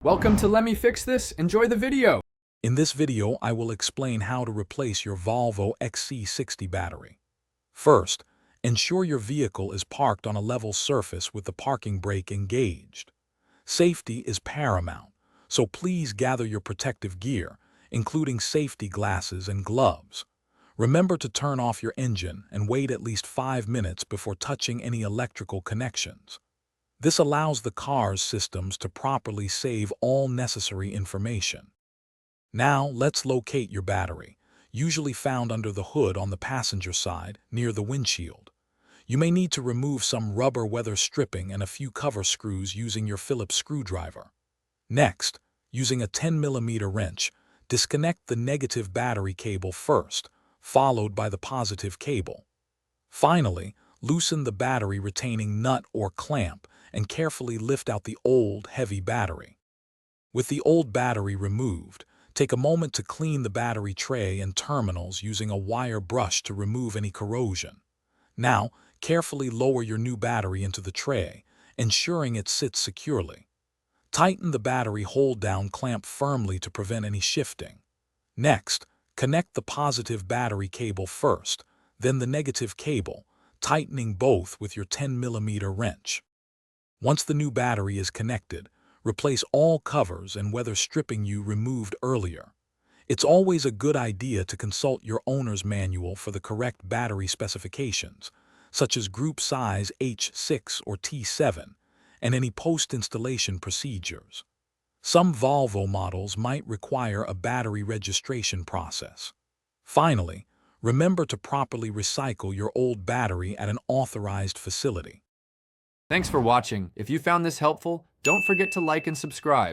Welcome to Let Me Fix This. Enjoy the video. In this video, I will explain how to replace your Volvo XC60 battery. First, ensure your vehicle is parked on a level surface with the parking brake engaged. Safety is paramount, so please gather your protective gear, including safety glasses and gloves. Remember to turn off your engine and wait at least 5 minutes before touching any electrical connections. This allows the car's systems to properly save all necessary information. Now, let's locate your battery, usually found under the hood on the passenger side, near the windshield. You may need to remove some rubber weather stripping and a few cover screws using your Phillips screwdriver. Next, using a 10mm wrench, disconnect the negative battery cable first, followed by the positive cable. Finally, loosen the battery retaining nut or clamp and carefully lift out the old, heavy battery. With the old battery removed, take a moment to clean the battery tray and terminals using a wire brush to remove any corrosion. Now, carefully lower your new battery into the tray, ensuring it sits securely. Tighten the battery hold-down clamp firmly to prevent any shifting. Next, connect the positive battery cable first, then the negative cable, tightening both with your 10mm wrench. Once the new battery is connected, replace all covers and weather stripping you removed earlier. It's always a good idea to consult your owner's manual for the correct battery specifications, such as group size H6 or T7, and any post-installation procedures. Some Volvo models might require a battery registration process. Finally, remember to properly recycle your old battery at an authorized facility. Thanks for watching. If you found this helpful, don't forget to like and subscribe.